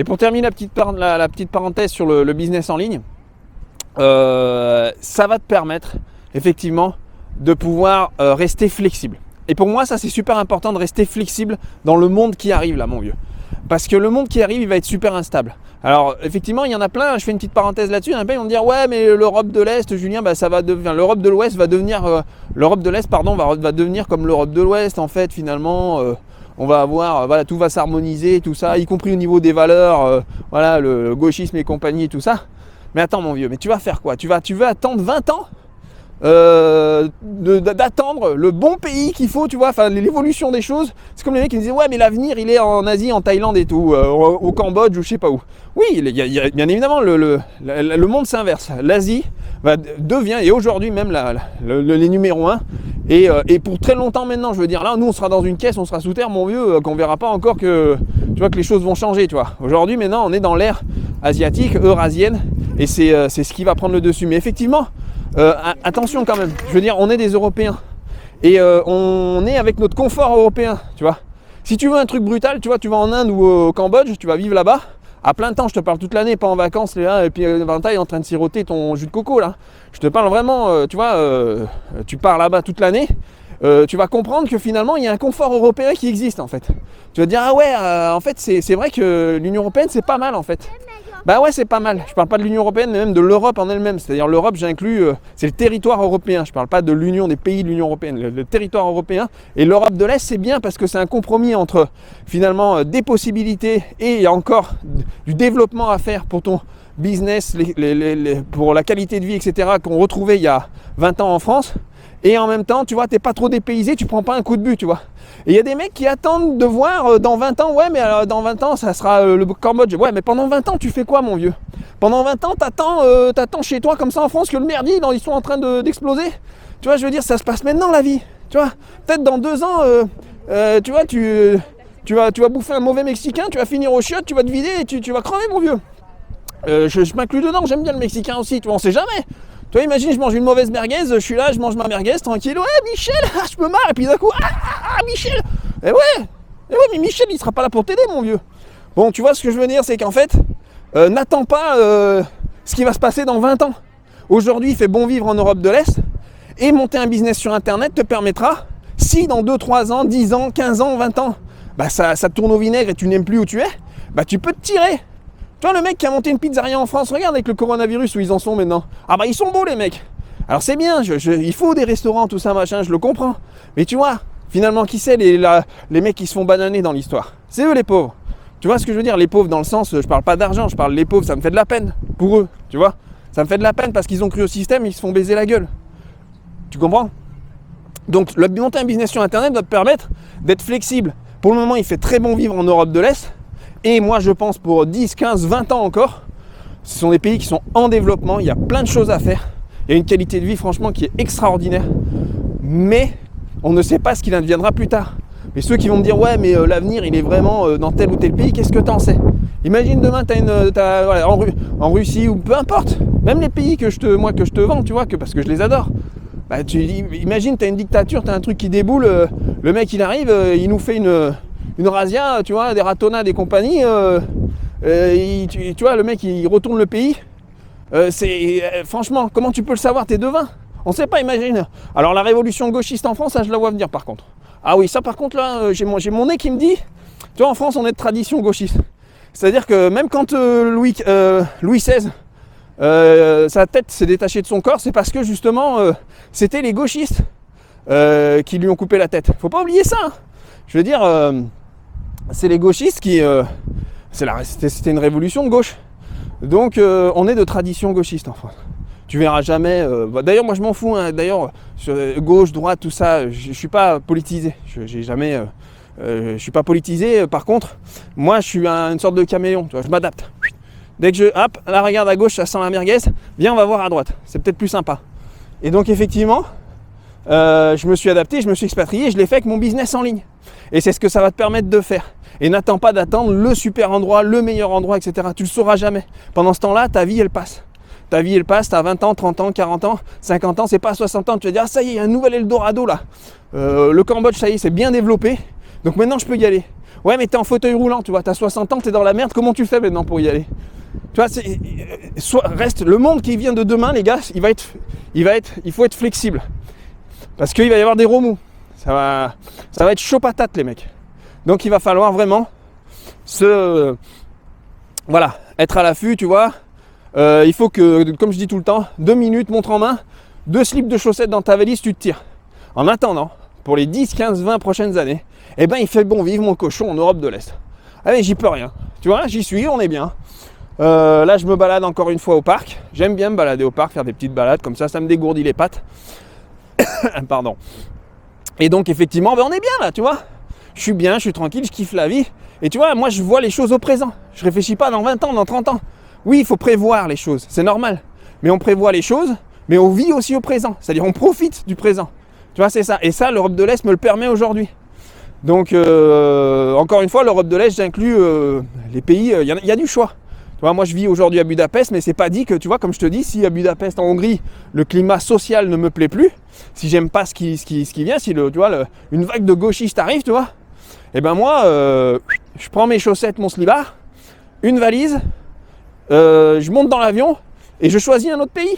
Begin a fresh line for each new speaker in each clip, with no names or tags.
Et pour terminer la petite parenthèse sur le business en ligne, ça va te permettre effectivement de pouvoir rester flexible. Et pour moi, ça c'est super important de rester flexible dans le monde qui arrive là, mon vieux. Parce que le monde qui arrive, il va être super instable. Alors effectivement, il y en a plein, je fais une petite parenthèse là-dessus, il y en a plein qui vont me dire ouais mais l'Europe de l'Est, Julien, ça va devenir l'Europe de l'Ouest va devenir l'Europe de l'Est va devenir comme l'Europe de l'Ouest en fait finalement. On va avoir, voilà, tout va s'harmoniser, tout ça, y compris au niveau des valeurs, voilà, le gauchisme et compagnie et tout ça. Mais attends mon vieux, mais tu vas faire quoi? Tu veux attendre 20 ans d'attendre le bon pays qu'il faut, tu vois, enfin l'évolution des choses. C'est comme les mecs qui me disaient ouais mais l'avenir il est en Asie, en Thaïlande et tout, au Cambodge ou je sais pas où. Oui, il y a bien évidemment le monde s'inverse. L'Asie devient, et aujourd'hui même les numéros 1, et pour très longtemps maintenant, je veux dire, là nous on sera dans une caisse, on sera sous terre mon vieux, qu'on verra pas encore que, tu vois, que les choses vont changer, tu vois. Aujourd'hui maintenant on est dans l'ère asiatique, eurasienne, et c'est ce qui va prendre le dessus. Mais effectivement, attention quand même, je veux dire, on est des Européens et on est avec notre confort européen, tu vois. Si tu veux un truc brutal, tu vois, tu vas en Inde ou au Cambodge, tu vas vivre là-bas à plein temps, je te parle toute l'année, pas en vacances là, et puis Valentin est en train de siroter ton jus de coco là. Je te parle vraiment, tu vois, tu pars là-bas toute l'année, tu vas comprendre que finalement il y a un confort européen qui existe en fait. Tu vas te dire ah ouais, en fait c'est vrai que l'Union Européenne c'est pas mal en fait. Bah ouais, c'est pas mal. Je parle pas de l'Union Européenne, mais même de l'Europe en elle-même. C'est-à-dire l'Europe, j'inclus, c'est le territoire européen. Je parle pas de l'Union, des pays de l'Union Européenne, le territoire européen. Et l'Europe de l'Est, c'est bien parce que c'est un compromis entre finalement des possibilités et encore du développement à faire pour ton business, pour la qualité de vie, etc. qu'on retrouvait il y a 20 ans en France. Et en même temps, tu vois, t'es pas trop dépaysé, tu prends pas un coup de but, tu vois. Et il y a des mecs qui attendent de voir dans 20 ans, ouais, mais dans 20 ans, ça sera le Cambodge. Ouais, mais pendant 20 ans, tu fais quoi, mon vieux? Pendant 20 ans, t'attends chez toi, comme ça, en France, que le merdier, ils sont en train d'exploser. Tu vois, je veux dire, ça se passe maintenant, la vie. Tu vois, peut-être dans 2 ans, tu vois, tu vas bouffer un mauvais Mexicain, tu vas finir au chiottes, tu vas te vider et tu vas crever, mon vieux. Je m'inclus dedans, j'aime bien le Mexicain aussi, tu vois, on sait jamais. Tu vois, imagine, je mange une mauvaise merguez, je suis là, je mange ma merguez, tranquille, ouais, Michel, je me marre, et puis d'un coup, Michel, mais mais Michel, il sera pas là pour t'aider, mon vieux. Bon, tu vois, ce que je veux dire, c'est qu'en fait, n'attends pas ce qui va se passer dans 20 ans. Aujourd'hui, il fait bon vivre en Europe de l'Est, et monter un business sur Internet te permettra, si dans 2, 3 ans, 10 ans, 15 ans, 20 ans, bah ça tourne au vinaigre et tu n'aimes plus où tu es, bah tu peux te tirer. Tu vois le mec qui a monté une pizzeria en France, regarde avec le coronavirus où ils en sont maintenant. Ah bah ils sont beaux les mecs. Alors c'est bien, il faut des restaurants, tout ça machin, je le comprends. Mais tu vois, finalement qui c'est les mecs qui se font bananer dans l'histoire? C'est eux les pauvres. Tu vois ce que je veux dire? Les pauvres dans le sens, je parle pas d'argent, je parle les pauvres, ça me fait de la peine pour eux, tu vois. Ça me fait de la peine parce qu'ils ont cru au système et ils se font baiser la gueule. Tu comprends? Donc monter un business sur Internet va te permettre d'être flexible. Pour le moment, il fait très bon vivre en Europe de l'Est. Et moi, je pense pour 10, 15, 20 ans encore, ce sont des pays qui sont en développement. Il y a plein de choses à faire. Il y a une qualité de vie, franchement, qui est extraordinaire. Mais on ne sait pas ce qu'il adviendra plus tard. Mais ceux qui vont me dire, ouais, mais l'avenir, il est vraiment dans tel ou tel pays, qu'est-ce que t'en sais? Imagine demain, voilà, en Russie ou peu importe. Même les pays que je te vends, tu vois, parce que je les adore. Bah, imagine, t'as une dictature, t'as un truc qui déboule, le mec, il arrive, il nous fait une razzia, tu vois, des ratonnades et compagnie, tu vois, le mec il retourne le pays, franchement, comment tu peux le savoir, t'es devin? On sait pas, imagine. Alors la révolution gauchiste en France, ça je la vois venir par contre. Ah oui, ça par contre là, j'ai mon nez qui me dit, tu vois, en France on est de tradition gauchiste. C'est-à-dire que même quand Louis XVI, sa tête s'est détachée de son corps, c'est parce que justement, c'était les gauchistes qui lui ont coupé la tête. Faut pas oublier ça, hein. Je veux dire... c'est les gauchistes qui... c'était une révolution de gauche. Donc on est de tradition gauchiste en France. Tu verras jamais... d'ailleurs moi je m'en fous. Hein, d'ailleurs sur gauche, droite, tout ça, je suis pas politisé. Je suis pas politisé. Par contre, moi je suis une sorte de caméléon. Tu vois, je m'adapte. Dès que hop, là regarde à gauche, ça sent la merguez. Viens, on va voir à droite. C'est peut-être plus sympa. Et donc effectivement... je me suis adapté, je me suis expatrié, je l'ai fait avec mon business en ligne. Et c'est ce que ça va te permettre de faire. Et n'attends pas d'attendre le super endroit, le meilleur endroit, etc. Tu le sauras jamais. Pendant ce temps-là, ta vie, elle passe. Ta vie, elle passe, t'as 20 ans, 30 ans, 40 ans, 50 ans, c'est pas 60 ans. Tu vas dire, ah ça y est, il y a un nouvel Eldorado là. Le Cambodge, ça y est, c'est bien développé. Donc maintenant, je peux y aller. Ouais, mais t'es en fauteuil roulant, tu vois, t'as 60 ans, t'es dans la merde, comment tu fais maintenant pour y aller? Tu vois, reste le monde qui vient de demain, les gars, il faut être flexible. Parce qu'il va y avoir des remous. Ça va être chaud patate, les mecs. Donc il va falloir vraiment voilà, être à l'affût, tu vois. Il faut que, comme je dis tout le temps, 2 minutes, montre en main, 2 slips de chaussettes dans ta valise, tu te tires. En attendant, pour les 10, 15, 20 prochaines années, eh ben il fait bon vivre mon cochon en Europe de l'Est. Allez, j'y peux rien. Tu vois, j'y suis, on est bien. Là, je me balade encore une fois au parc. J'aime bien me balader au parc, faire des petites balades comme ça me dégourdit les pattes. Pardon. Et donc, effectivement, ben, on est bien là, tu vois. Je suis bien, je suis tranquille, je kiffe la vie. Et tu vois, moi, je vois les choses au présent. Je réfléchis pas dans 20 ans, dans 30 ans. Oui, il faut prévoir les choses, c'est normal. Mais on prévoit les choses, mais on vit aussi au présent. C'est-à-dire, on profite du présent. Tu vois, c'est ça. Et ça, l'Europe de l'Est me le permet aujourd'hui. Donc, encore une fois, l'Europe de l'Est, j'inclus les pays, il y a du choix. Tu vois, moi, je vis aujourd'hui à Budapest, mais c'est pas dit que, tu vois, comme je te dis, si à Budapest, en Hongrie, le climat social ne me plaît plus, si j'aime pas ce qui vient, si tu vois, une vague de gauchistes arrive, tu vois, et ben moi, je prends mes chaussettes, mon slibard, une valise, je monte dans l'avion et je choisis un autre pays.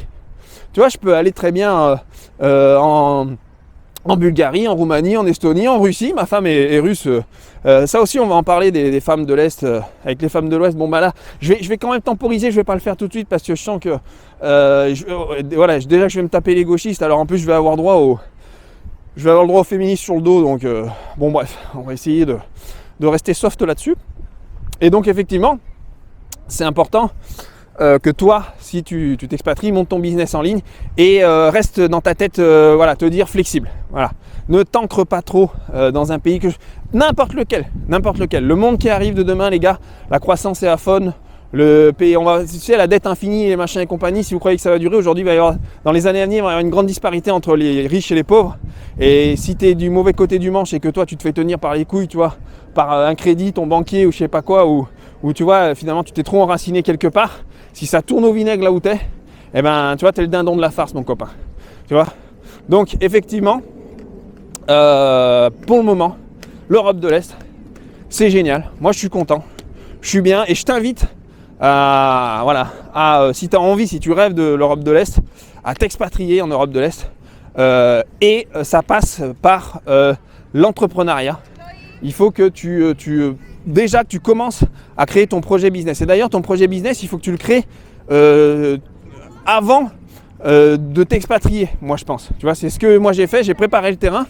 Tu vois, je peux aller très bien en Bulgarie, en Roumanie, en Estonie, en Russie. Ma femme est russe. Ça aussi, on va en parler des femmes de l'Est. Avec les femmes de l'Ouest, bon bah là, je vais quand même temporiser. Je vais pas le faire tout de suite parce que je sens que voilà, déjà que je vais me taper les gauchistes. Alors en plus, je vais avoir le droit aux féministes sur le dos. Donc bon bref, on va essayer de rester soft là-dessus. Et donc effectivement, c'est important que toi, si tu t'expatries, monte ton business en ligne et reste dans ta tête, voilà, te dire flexible. Voilà. Ne t'ancre pas trop dans un pays n'importe lequel. Le monde qui arrive de demain, les gars, la croissance est à fond. Le pays, tu sais, la dette infinie, les machins et compagnie, si vous croyez que ça va durer, aujourd'hui, dans les années à venir, il va y avoir une grande disparité entre les riches et les pauvres. Et si tu es du mauvais côté du manche et que toi, tu te fais tenir par les couilles, tu vois, par un crédit, ton banquier ou je sais pas quoi, ou tu vois, finalement, tu t'es trop enraciné quelque part, si ça tourne au vinaigre là où t'es, eh ben, tu vois, t'es le dindon de la farce, mon copain. Tu vois. Donc, effectivement, pour le moment, l'Europe de l'Est, c'est génial. Moi, je suis content. Je suis bien et je t'invite si tu as envie, si tu rêves de l'Europe de l'Est, à t'expatrier en Europe de l'Est. Et ça passe par l'entrepreneuriat. Il faut que déjà que tu commences à créer ton projet business. Et d'ailleurs, ton projet business, il faut que tu le crées avant de t'expatrier, moi je pense. Tu vois, c'est ce que moi j'ai fait, j'ai préparé le terrain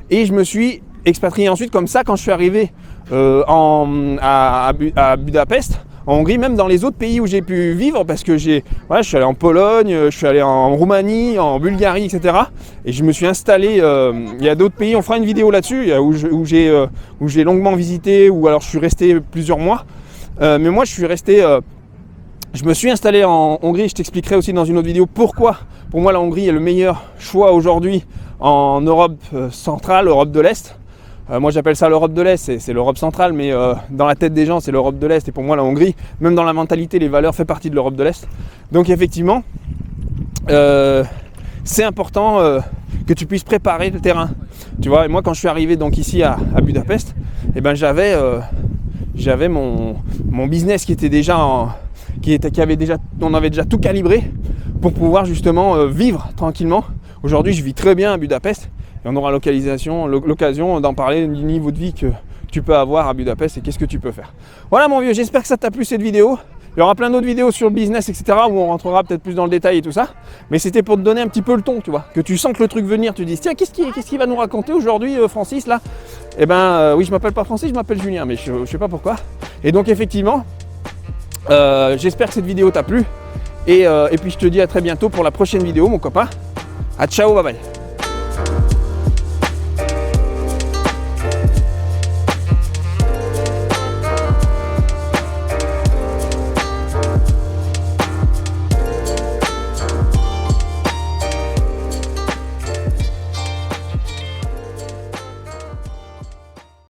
et je me suis expatrié ensuite comme ça quand je suis arrivé à Budapest, en Hongrie, même dans les autres pays où j'ai pu vivre, parce que je suis allé en Pologne, je suis allé en Roumanie, en Bulgarie, etc. Et je me suis installé, il y a d'autres pays, on fera une vidéo là-dessus, où j'ai longuement visité, ou alors je suis resté plusieurs mois. Mais moi je me suis installé en Hongrie, je t'expliquerai aussi dans une autre vidéo pourquoi, pour moi la Hongrie est le meilleur choix aujourd'hui en Europe centrale, Europe de l'Est. Moi j'appelle ça l'Europe de l'Est, c'est l'Europe centrale, mais dans la tête des gens c'est l'Europe de l'Est, et pour moi la Hongrie, même dans la mentalité, les valeurs, fait partie de l'Europe de l'Est. Donc effectivement, c'est important que tu puisses préparer le terrain. Tu vois, et moi quand je suis arrivé donc ici à Budapest, eh ben j'avais mon business qui était déjà on avait déjà tout calibré pour pouvoir justement vivre tranquillement. Aujourd'hui je vis très bien à Budapest. Et on aura l'occasion d'en parler du niveau de vie que tu peux avoir à Budapest et qu'est-ce que tu peux faire. Voilà mon vieux, j'espère que ça t'a plu cette vidéo. Il y aura plein d'autres vidéos sur le business, etc. où on rentrera peut-être plus dans le détail et tout ça. Mais c'était pour te donner un petit peu le ton, tu vois. Que tu sens que le truc venir, tu te dis tiens, qu'est-ce qu'il va nous raconter aujourd'hui Francis là? Eh ben oui, je m'appelle pas Francis, je m'appelle Julien, mais je sais pas pourquoi. Et donc effectivement, j'espère que cette vidéo t'a plu. Et puis je te dis à très bientôt pour la prochaine vidéo mon copain. À ciao, bye bye.